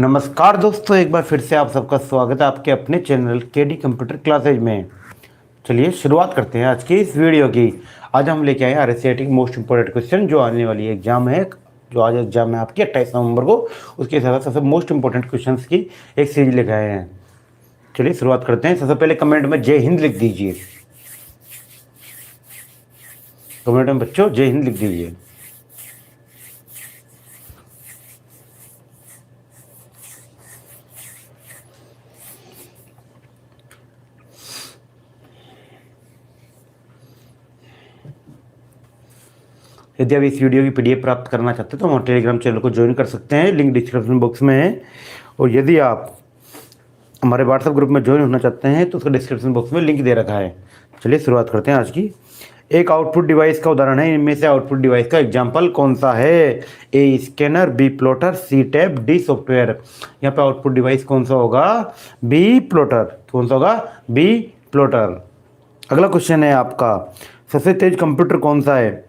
नमस्कार दोस्तों, एक बार फिर से आप सबका स्वागत है आपके अपने चैनल केडी कंप्यूटर क्लासेज में। चलिए शुरुआत करते हैं आज की इस वीडियो की। आज हम लेके आए आरएससीआईटी की मोस्ट इंपोर्टेंट क्वेश्चन जो आने वाली एग्जाम है, जो आज एग्जाम है आपकी 28 नवंबर को, उसके हिसाब से सबसे मोस्ट इंपोर्टेंट क्वेश्चन की एक सीरीज लेके आए हैं। चलिए शुरुआत करते हैं। सबसे पहले कमेंट में जय हिंद लिख दीजिए। कमेंट में बच्चों जय हिंद लिख दीजिए। यदि आप इस वीडियो की पीडीएफ प्राप्त करना चाहते हैं तो हमारे टेलीग्राम चैनल को ज्वाइन कर सकते हैं, लिंक डिस्क्रिप्शन बॉक्स में है। और यदि आप हमारे व्हाट्सएप ग्रुप में ज्वाइन होना चाहते हैं तो उसका डिस्क्रिप्शन बॉक्स में लिंक दे रखा है। चलिए शुरुआत करते हैं आज की। एक आउटपुट डिवाइस का उदाहरण है, इनमें से आउटपुट डिवाइस का एग्जाम्पल कौन सा है? A scanner, B plotter, C tab, D software. यहाँ पे आउटपुट डिवाइस कौन सा होगा? B plotter. कौन सा होगा? B plotter. अगला क्वेश्चन है आपका, सबसे तेज कंप्यूटर कौन सा है?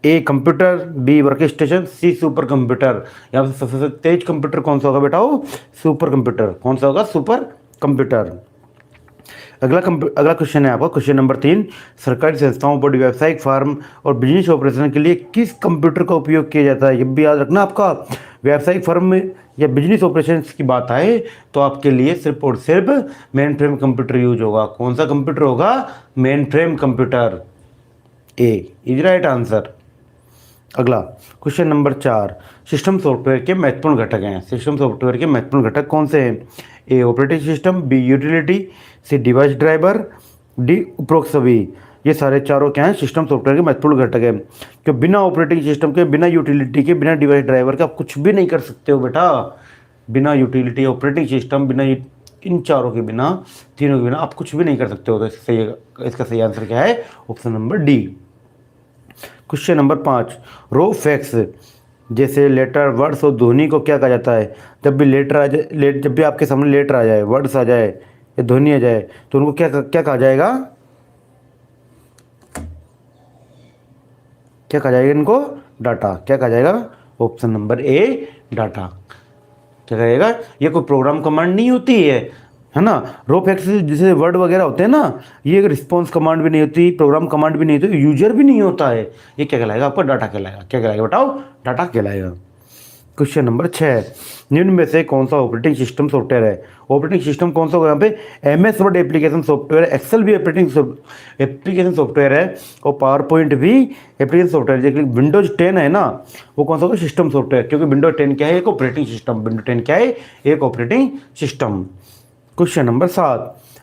A computer, B workstation, C supercomputer. यहाँ पे सबसे तेज कंप्यूटर कौन सा होगा बेटा? Supercomputer. कौन सा होगा? Super computer. अगला क्वेश्चन है आपका, क्वेश्चन नंबर 3, सरकारी संस्थाओं, बड़ी व्यावसायिक फार्म और बिजनेस ऑपरेशन के लिए किस कंप्यूटर का उपयोग किया जाता है? ये भी याद रखना, आपका व्यावसायिक फर्म में या बिजनेस ऑपरेशन की बात आए तो आपके लिए सिर्फ और सिर्फ मेन फ्रेम कंप्यूटर यूज होगा। कौन सा कंप्यूटर होगा? Main frame computer. A is right answer. अगला क्वेश्चन नंबर 4, सिस्टम सॉफ्टवेयर के महत्वपूर्ण घटक हैं। सिस्टम सॉफ्टवेयर के महत्वपूर्ण घटक कौन से हैं? ए ऑपरेटिंग सिस्टम, बी यूटिलिटी, सी डिवाइस ड्राइवर, डी उपरोक्त सभी। ये सारे चारों क्या हैं? सिस्टम सॉफ्टवेयर के महत्वपूर्ण घटक हैं। कि बिना ऑपरेटिंग सिस्टम के, बिना यूटिलिटी के, बिना डिवाइस ड्राइवर के आप कुछ भी नहीं कर सकते हो बेटा। बिना यूटिलिटी, ऑपरेटिंग सिस्टम, बिना इन चारों के बिना, तीनों के बिना आप कुछ भी नहीं कर सकते हो। तो इसका सही आंसर क्या है? Option number D. Question number 5, रो फैक्स जैसे लेटर, वर्ड्स और ध्वनि को क्या कहा जाता है? जब भी लेटर आ जाए, जब भी आपके सामने लेटर आ जाए, वर्ड्स आ जाए या ध्वनि आ जाए तो उनको क्या कहा जाएगा? क्या कहा जाएगा इनको? डाटा। क्या कहा जाएगा? Option number A data. क्या कहेगा? ये कोई प्रोग्राम कमांड नहीं होती है ना। रो फैक्स जैसे वर्ड वगैरह होते हैं ना, ये रिस्पॉन्स कमांड भी नहीं होती, प्रोग्राम कमांड भी नहीं होती, यूजर भी नहीं होता है। ये क्या कहलाएगा? आपका डाटा कहलाएगा। क्या कहलाएगा बताओ? डाटा कहलाएगा। क्वेश्चन नंबर 6, निम्न में से कौन सा ऑपरेटिंग सिस्टम सॉफ्टवेयर है? ऑपरेटिंग सिस्टम कौन सा होगा यहाँ पे? MS Word application software, Excel भी एप्लीकेशन सॉफ्टवेयर है और पावर पॉइंट भी एप्लीकेशन सॉफ्टवेयर। जैसे विंडोज 10 है ना, वो कौन सा होगा? System software. क्योंकि विंडोज 10 क्या है? एक ऑपरेटिंग सिस्टम। विंडोज 10 क्या है? एक operating system. Question number 7,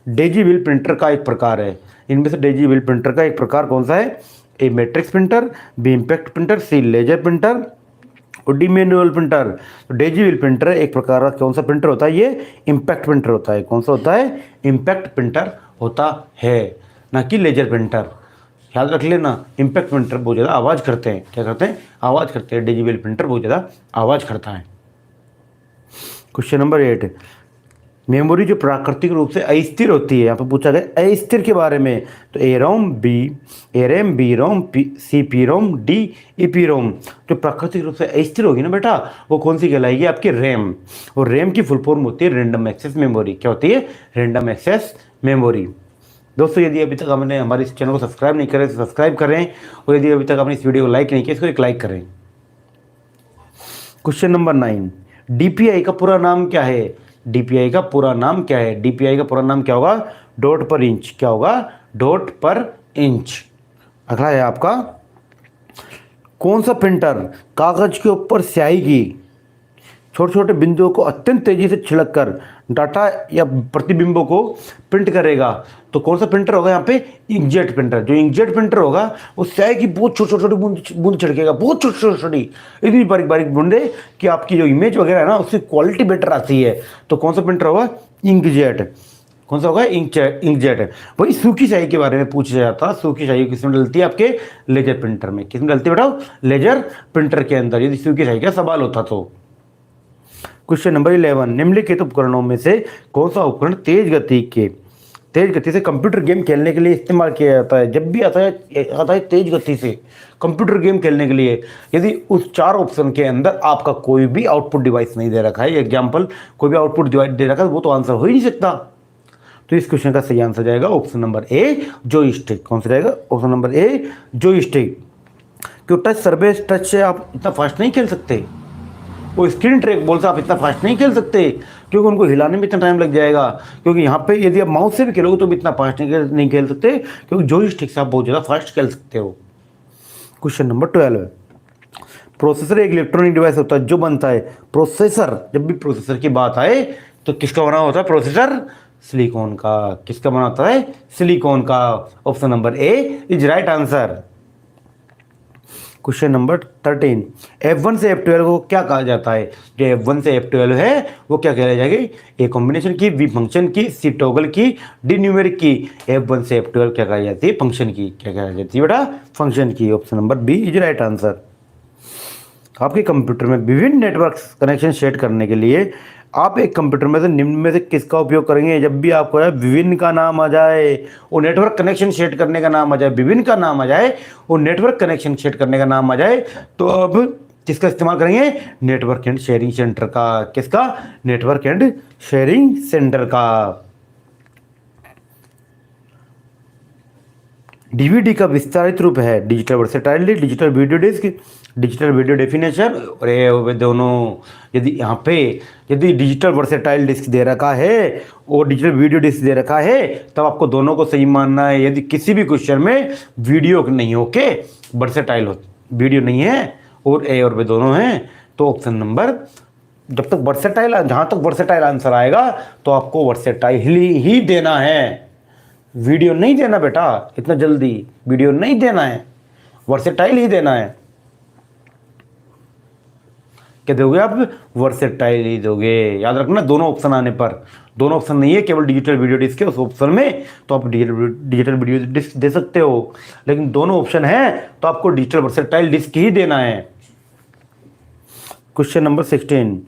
Daisy wheel printer का एक प्रकार है। इनमें से डेजी व्हील प्रिंटर का एक प्रकार कौन सा है? A matrix printer, B impact printer, C laser printer और डी मैनुअल प्रिंटर। तो डेजी व्हील प्रिंटर एक प्रकार का कौन सा प्रिंटर होता है? ये इम्पैक्ट प्रिंटर होता है। कौन सा होता है? इम्पैक्ट प्रिंटर होता है, ना कि लेजर प्रिंटर। याद रख लेना, इम्पैक्ट प्रिंटर बहुत ज़्यादा आवाज़ करते हैं। क्या करते हैं? आवाज़ करते हैं। डेजी व्हील प्रिंटर बहुत ज़्यादा आवाज़ करता है। क्वेश्चन नंबर 8, मेमोरी जो प्राकृतिक रूप से अस्थिर होती है, यहाँ पर पूछा गया अस्थिर के बारे में। तो A ROM, B RAM, B ROM, C P ROM, D E P ROM. जो प्राकृतिक रूप से अस्थिर होगी ना बेटा, वो कौन सी कहलाएगी? आपकी रैम। और रैम की फुल फॉर्म होती है रैंडम एक्सेस मेमोरी। क्या होती है? Random access memory. दोस्तों, यदि अभी तक हमने हमारे इस चैनल को सब्सक्राइब नहीं करें तो सब्सक्राइब करें, और यदि अभी तक आपने इस वीडियो को लाइक नहीं किया इसको एक लाइक करें। क्वेश्चन नंबर 9, DPI का पूरा नाम क्या है? DPI का पूरा नाम क्या है? DPI का पूरा नाम क्या होगा? डॉट पर इंच। क्या होगा? डॉट पर इंच। अगला है आपका, कौन सा प्रिंटर कागज के ऊपर स्याही की छोटे छोटे बिंदुओं को अत्यंत तेजी से छिड़क कर डाटा या प्रतिबिंबों को प्रिंट करेगा? तो कौन सा प्रिंटर होगा यहाँ पे? Inkjet printer. जो इंकजेट प्रिंटर होगा वो स्याही की बहुत छोटी छोटी बूंद छिड़केगा, बहुत छोटी छोटी, इतनी बारीक बारीक बूंदे कि आपकी जो इमेज वगैरह है ना उसकी क्वालिटी बेटर आती है। तो कौन सा प्रिंटर होगा? इंकजेट। कौन सा होगा? इंकजेट। वही सूखी स्याही के बारे में पूछा जाता है। सूखी स्याही किसमें डलती है? आपके लेजर प्रिंटर में। किसमें डलती है बेटा? लेजर प्रिंटर के अंदर, यदि सूखी स्याही का सवाल होता तो। क्वेश्चन नंबर 11, निम्नलिखित उपकरणों में से कौन सा उपकरण तेज गति से कंप्यूटर गेम खेलने के लिए इस्तेमाल किया जाता है। जब भी आता है तेज गति से कंप्यूटर गेम खेलने के लिए, यदि उस 4 ऑप्शन के अंदर आपका कोई भी आउटपुट डिवाइस नहीं दे रखा है, एग्जाम्पल कोई भी आउटपुट डिवाइस दे रखा है, वो तो आंसर हो ही नहीं सकता। तो इस क्वेश्चन का सही आंसर जाएगा ऑप्शन नंबर ए, जॉयस्टिक। कौन सा जाएगा? Option number A, joystick. क्यों? टच सर्फेस टच से आप इतना फास्ट नहीं खेल सकते, वो स्क्रीन ट्रैक बॉल से आप इतना फास्ट नहीं खेल सकते, क्योंकि उनको हिलाने में इतना टाइम लग जाएगा। क्योंकि यहाँ पे यदि आप माउस से भी खेलोगे तो भी इतना फास्ट नहीं खेल सकते, क्योंकि जॉयस्टिक से आप बहुत ज़्यादा फास्ट खेल सकते हो। क्वेश्चन नंबर 12, प्रोसेसर एक इलेक्ट्रॉनिक डिवाइस होता है जो बनता है प्रोसेसर। जब भी प्रोसेसर की बात आए तो किसका बना होता है प्रोसेसर? सिलिकॉन का। किसका बना होता है? सिलिकॉन का। Option number A is right answer. Question number 13, F1 से F12 को क्या कहा जाता है? जो F1 से F12 है वो क्या कहलाई जाएगी? ए कॉम्बिनेशन की, बी फंक्शन की, सी टॉगल की, डी न्यूमेरिक की। F1 से F12 क्या कहा जाती है? फंक्शन की। क्या कहा जाती है बेटा? फंक्शन की। Option number B is right answer. आपके कंप्यूटर में विभिन्न नेटवर्क कनेक्शन सेट करने के लिए आप एक कंप्यूटर में से निम्न में से किसका उपयोग करेंगे? जब भी आपको विभिन्न का नाम आ जाए, वो नेटवर्क कनेक्शन सेट करने का नाम आ जाए, विभिन्न का नाम आ जाए, वो नेटवर्क कनेक्शन सेट करने का नाम आ जाए, तो अब किसका इस्तेमाल करेंगे? नेटवर्क एंड शेयरिंग सेंटर का। किसका? नेटवर्क एंड शेयरिंग सेंटर का। डीवीडी का विस्तारित रूप है digital versatile disc, digital video disc, digital video definition. और ये दोनों, यदि यहाँ पे यदि डिजिटल वर्सेटाइल डिस्क दे रखा है और डिजिटल वीडियो डिस्क दे रखा है, तब आपको दोनों को सही मानना है। यदि किसी भी क्वेश्चन में वीडियो नहीं हो के वर्सेटाइल हो, वीडियो नहीं है और ए और वे दोनों हैं, तो ऑप्शन नंबर, जब तक वर्सेटाइल, जहाँ तक वर्सेटाइल आंसर आएगा तो आपको वर्सेटाइल ही देना है, वीडियो नहीं देना बेटा। इतना जल्दी वीडियो नहीं देना है, वर्सेटाइल ही देना है। क्या दोगे आप? वर्सेटाइल ही दोगे। याद रखना, दोनों ऑप्शन आने पर, दोनों ऑप्शन नहीं है केवल डिजिटल वीडियो डिस्क के उस ऑप्शन में, तो आप डिजिटल वीडियो डिस्क दे सकते हो, लेकिन दोनों ऑप्शन है तो आपको डिजिटल वर्सेटाइल डिस्क ही देना है। क्वेश्चन नंबर 16,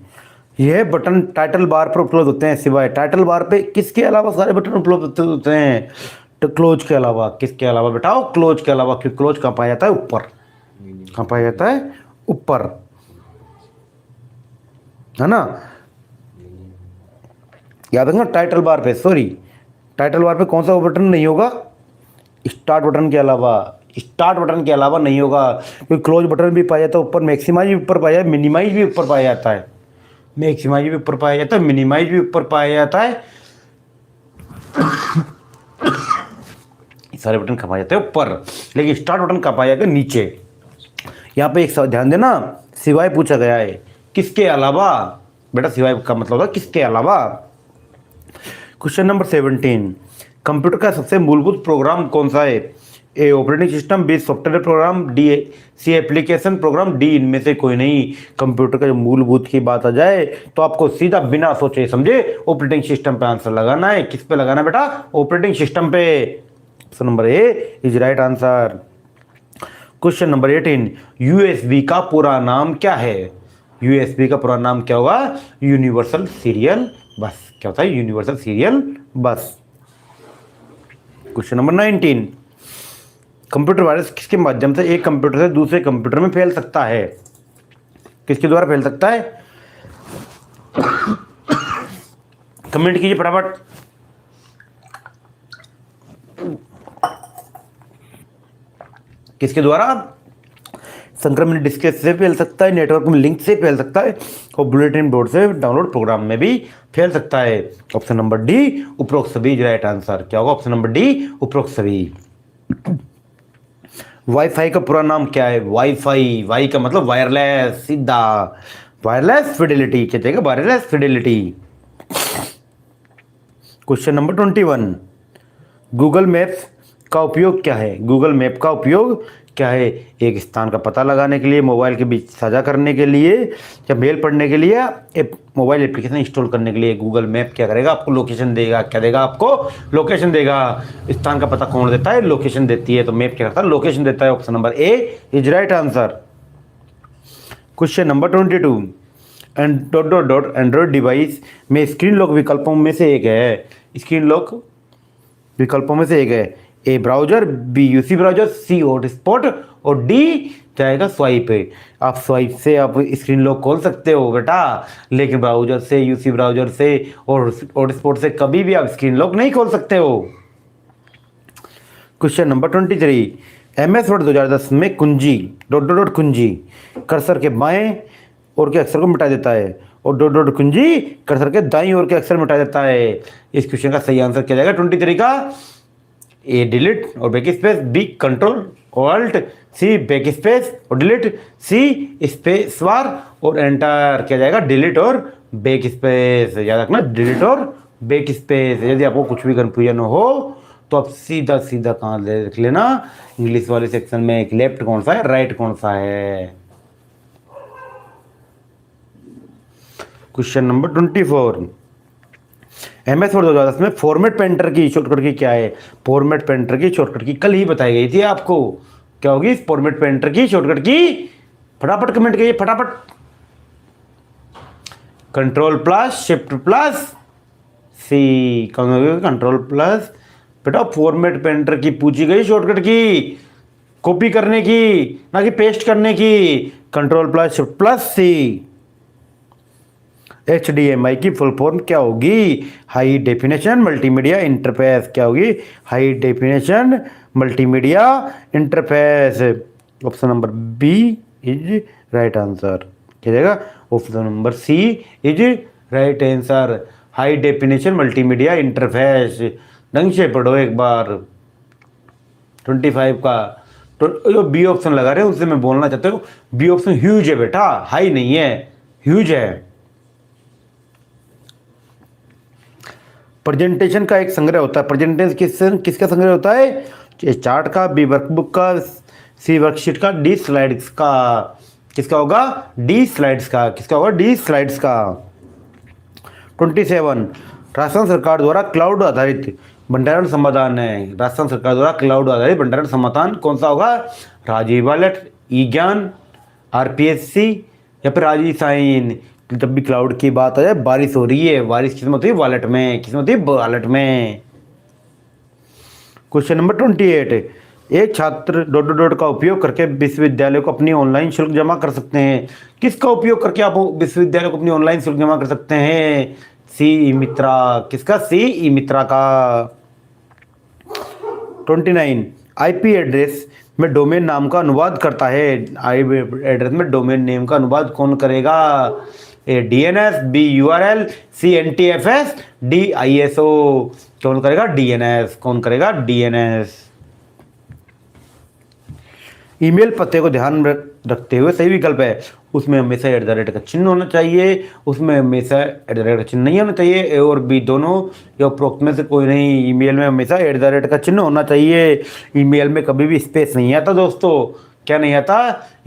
यह बटन टाइटल बार पर उपलब्ध होते हैं सिवाय टाइटल बार पे किसके अलावा सारे बटन उपलब्ध होते हैं? तो क्लोज के अलावा। किसके अलावा बेटा? क्लोज के अलावा। क्योंकि क्लोज कहाँ पाया जाता है? ऊपर। कहाँ पाया जाता है? ऊपर, है ना। याद रखना, टाइटल बार पे, सॉरी, टाइटल बार पे कौन सा बटन नहीं होगा? स्टार्ट बटन के अलावा। स्टार्ट बटन के अलावा नहीं होगा, क्योंकि क्लोज बटन भी पाया जाता है ऊपर, मैक्सिमाइज भी ऊपर पाया जाता है, मिनिमाइज भी ऊपर पाया जाता है, मैक्सिमाइज भी ऊपर पाया जाता है, मिनिमाइज भी ऊपर पाया जाता है। सारे बटन कहाँ पाए जाते हैं? ऊपर। लेकिन स्टार्ट बटन कहाँ पाया जाएगा? नीचे। यहाँ पे एक ध्यान देना, सिवाय पूछा गया है, किसके अलावा? बेटा सिवाय का मतलब होता है किसके अलावा। क्वेश्चन नंबर 17, कंप्यूटर का सबसे मूलभूत प्रोग्राम कौन सा है? A operating system, B software program, D C application program, D इनमें से कोई नहीं। कंप्यूटर का जो मूलभूत की बात आ जाए तो आपको सीधा बिना सोचे समझे ऑपरेटिंग सिस्टम पे आंसर लगाना है। किस पे लगाना है बेटा? ऑपरेटिंग सिस्टम पे। Option number A is right answer. Question number 18, USB का पूरा नाम क्या है? यूएसबी का पूरा नाम क्या होगा? यूनिवर्सल सीरियल बस। क्या होता है? यूनिवर्सल सीरियल बस। क्वेश्चन नंबर 19, कंप्यूटर वायरस किसके माध्यम से एक कंप्यूटर से दूसरे कंप्यूटर में फैल सकता है? किसके द्वारा फैल सकता है? कमेंट कीजिए फटाफट। किसके द्वारा? संक्रमण डिस्क से फैल सकता है, नेटवर्क में लिंक से फैल सकता है, और बुलेटिन बोर्ड से डाउनलोड प्रोग्राम में भी फैल सकता है। ऑप्शन नंबर डी उपरोक्त सभी राइट आंसर। क्या होगा? ऑप्शन नंबर डी उपरोक्त सभी। वाईफाई का पूरा नाम क्या है? वाईफाई, वाई का मतलब वायरलेस, सीधा वायरलेस फिडेलिटी। क्या चाहिए? Wireless Fidelity. Question number 21, Google maps का उपयोग क्या है? गूगल मैप का उपयोग क्या है? एक स्थान का पता लगाने के लिए, मोबाइल के बीच साझा करने के लिए, या मेल पढ़ने के लिए, मोबाइल एप्लीकेशन इंस्टॉल करने के लिए। गूगल मैप क्या करेगा? आपको लोकेशन देगा। क्या देगा? आपको लोकेशन देगा। स्थान का पता कौन देता है? लोकेशन देती है। तो मैप क्या करता है? लोकेशन देता है। Option number A is right answer. Question number 22, Android device में स्क्रीन लॉक विकल्पों में से एक है। स्क्रीन लॉक विकल्पों में से एक है, A browser, B UC browser, C hotspot और डी जाएगा स्वाइप पे। आप स्वाइप से आप स्क्रीन लॉक खोल सकते हो बेटा, लेकिन ब्राउजर से, यूसी ब्राउजर से और हॉटस्पॉट से कभी भी आप स्क्रीन लॉक नहीं खोल सकते हो। क्वेश्चन नंबर 23, MS वर्ड 2010 में कुंजी डॉट डॉट डॉट कुंजी कर्सर के बाएं ओर के अक्षर को मिटा देता है और डॉट डॉट कुंजी कर्सर के दाईं ओर के अक्षर मिटा देता है। इस क्वेश्चन का सही आंसर क्या जाएगा 23 का? ए डिलीट और backspace, B control alt, C backspace और डिलीट, सी स्पेस बार और एंटर। क्या जाएगा? डिलीट और बैक स्पेस। याद रखना, डिलीट और बैक स्पेस। यदि आपको कुछ भी कंफ्यूजन हो तो आप सीधा सीधा कहाँ लिख लेना, इंग्लिश वाले सेक्शन में, एक लेफ्ट कौन सा है, राइट कौन सा है। क्वेश्चन नंबर 24, MS वर्ड 2010 में फॉर्मेट पेंटर की शॉर्टकट की क्या है? फॉर्मेट पेंटर की शॉर्टकट की कल ही बताई गई थी आपको। क्या होगी फॉर्मेट पेंटर की शॉर्टकट की? फटाफट कमेंट करिए, फटाफट। कंट्रोल प्लस शिफ्ट प्लस सी। कंट्रोल प्लस, बेटा फॉर्मेट पेंटर की पूछी गई शॉर्टकट की, कॉपी करने की ना कि पेस्ट करने की। Control plus shift plus C. HDMI की फुल फॉर्म क्या होगी? High definition multimedia interface. क्या होगी? High definition multimedia interface. Option number B is right answer. क्या जाएगा? Option number C is right answer. High definition multimedia interface. ढंग से पढ़ो एक बार। 25 का तो जो बी ऑप्शन लगा रहे हो उससे मैं बोलना चाहता हूँ, बी ऑप्शन ह्यूज है बेटा, हाई नहीं है, ह्यूज है। प्रेजेंटेशन का एक संग्रह होता है। प्रेजेंटेशन किसका संग्रह होता है? चार्ट का, बी वर्कबुक का, सी वर्कशीट का, डी स्लाइड्स का। किसका होगा? डी स्लाइड्स का। किसका होगा? डी स्लाइड्स का। 27, राजस्थान सरकार द्वारा क्लाउड आधारित भंडारण समाधान है। राजस्थान सरकार द्वारा क्लाउड आधारित भंडारण समाधान कौन सा होगा? राजीव वॉलेट, ई ज्ञान, RPSC या फिर राजीव साइन। जब भी क्लाउड की बात आ जाए, बारिश हो रही है, बारिश किस्मत होती है वॉलेट में, किस्मत होती है वॉलेट में। क्वेश्चन नंबर 28, एक छात्र डॉट डॉट डॉट का उपयोग करके विश्वविद्यालय को अपनी ऑनलाइन शुल्क जमा कर सकते हैं। किसका उपयोग करके आप विश्वविद्यालय को अपनी ऑनलाइन शुल्क जमा कर सकते हैं? सी ई मित्रा। किसका? सी ई मित्रा का। 29, IP एड्रेस में डोमेन नाम का अनुवाद करता है। IP एड्रेस में डोमेन नेम का अनुवाद कौन करेगा? ए DNS, B URL, C NTFS, D ISO। कौन करेगा? DNS। कौन करेगा? DNS। ईमेल पते को ध्यान रखते हुए सही विकल्प है, उसमें हमेशा @ का चिन्ह होना चाहिए, उसमें हमेशा @ का चिन्ह नहीं होना चाहिए। ए और बी दोनों या उपरोक्त में से कोई नहीं। ईमेल में हमेशा @ का चिन्ह होना चाहिए। ईमेल में कभी भी स्पेस नहीं आता दोस्तों। क्या नहीं आता?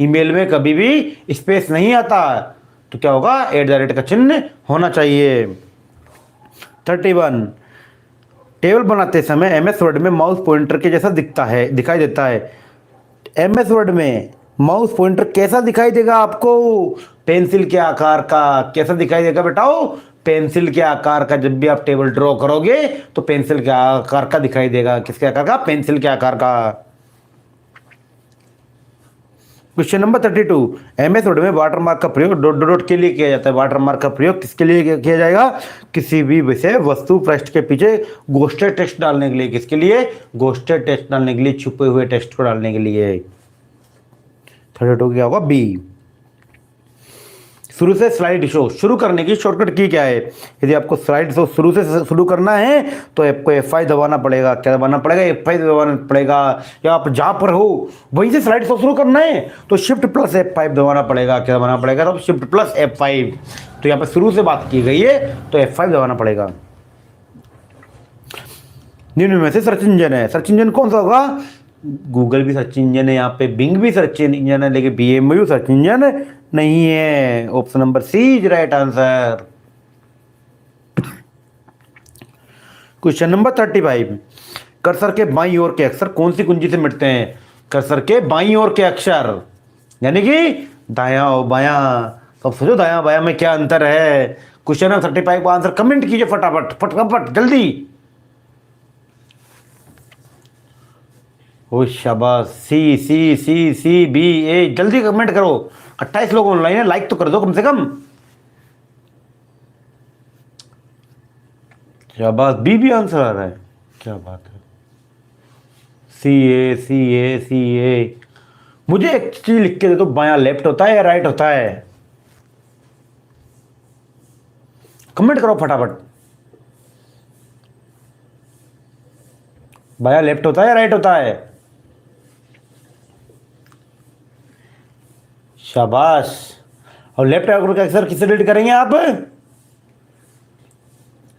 ईमेल में कभी भी स्पेस नहीं आता। तो क्या होगा? @ का चिन्ह होना चाहिए। 31, टेबल बनाते समय MS वर्ड में माउस पॉइंटर के जैसा दिखाई देता है। MS वर्ड में माउस पॉइंटर कैसा दिखाई देगा आपको? पेंसिल के आकार का। कैसा दिखाई देगा बेटाओ? पेंसिल के आकार का। जब भी आप टेबल ड्रॉ करोगे तो पेंसिल के आकार का दिखाई देगा। किसके आकार का? पेंसिल के आकार का। क्वेश्चन नंबर 32, MS वर्ड में वाटरमार्क का प्रयोग डॉट डॉट डॉट के लिए किया जाता है। वाटरमार्क का प्रयोग किसके लिए किया जाएगा? किसी भी विषय वस्तु पृष्ठ के पीछे घोषित टेक्स्ट डालने के लिए। किसके लिए? घोषित टेक्स्ट डालने के लिए, छुपे हुए टेक्स्ट को डालने के लिए। 32 क्या होगा? बी। शुरू से स्लाइड शो शुरू करने की शॉर्टकट की क्या है? यदि आपको स्लाइड शो शुरू से शुरू करना है तो आपको F5 दबाना पड़ेगा। क्या दबाना पड़ेगा? F5 दबाना पड़ेगा। या आप जहां पर हो वहीं से स्लाइड शो शुरू करना है तो शिफ्ट प्लस F5 दबाना पड़ेगा। क्या दबाना पड़ेगा? तो शिफ्ट प्लस F5। तो यहाँ पर शुरू से बात की गई है तो F5 दबाना पड़ेगा। निम्न में से सर्च इंजन है। सर्च इंजन कौन सा होगा? गूगल भी सर्च इंजन है, यहाँ पे बिंग भी सर्च इंजन है, लेकिन BMU सर्च इंजन नहीं है। Option number C is right answer. Question number 35, cursor के बाईं ओर के अक्षर कौन सी कुंजी से मिटते हैं? कर्सर के बाईं ओर के अक्षर यानी कि दायां और बायां। तो अब सोचो दायां बायां में क्या अंतर है। क्वेश्चन नंबर 35 का आंसर कमेंट कीजिए फटाफट फटाफट जल्दी। ओ शाबाश, सी सी सी सी बी ए, जल्दी कमेंट करो। 28 लोग ऑनलाइन है, लाइक तो कर दो कम से कम। शाबाश, बी भी आंसर आ रहा है, क्या बात है। सी ए सी ए सी ए। मुझे एक चीज लिख के दे दो, बायां लेफ्ट होता है या राइट होता है? कमेंट करो फटाफट। बायां लेफ्ट होता है या राइट होता है? शाबाश। और लेफ्ट आर्डर का अक्षर किससे डिलीट करेंगे आप?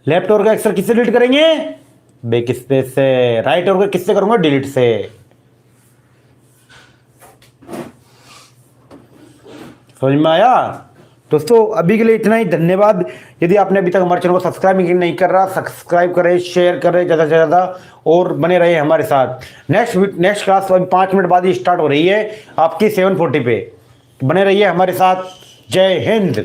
लेफ्ट ओर का अक्षर किससे डिलीट करेंगे? बैक स्पेस से। राइट ओर का किससे करूंगा? डिलीट से। समझ में आया? दोस्तों अभी के लिए इतना ही, धन्यवाद। यदि आपने अभी तक हमारे चैनल को सब्सक्राइब नहीं कर रहा, सब्सक्राइब करें, शेयर करें ज़्यादा से ज़्यादा, और बने रहे हमारे साथ। नेक्स्ट क्लास अभी 5 मिनट बाद ही स्टार्ट हो रही है आपकी 7:40 पे। बने रहिए हमारे साथ। जय हिंद।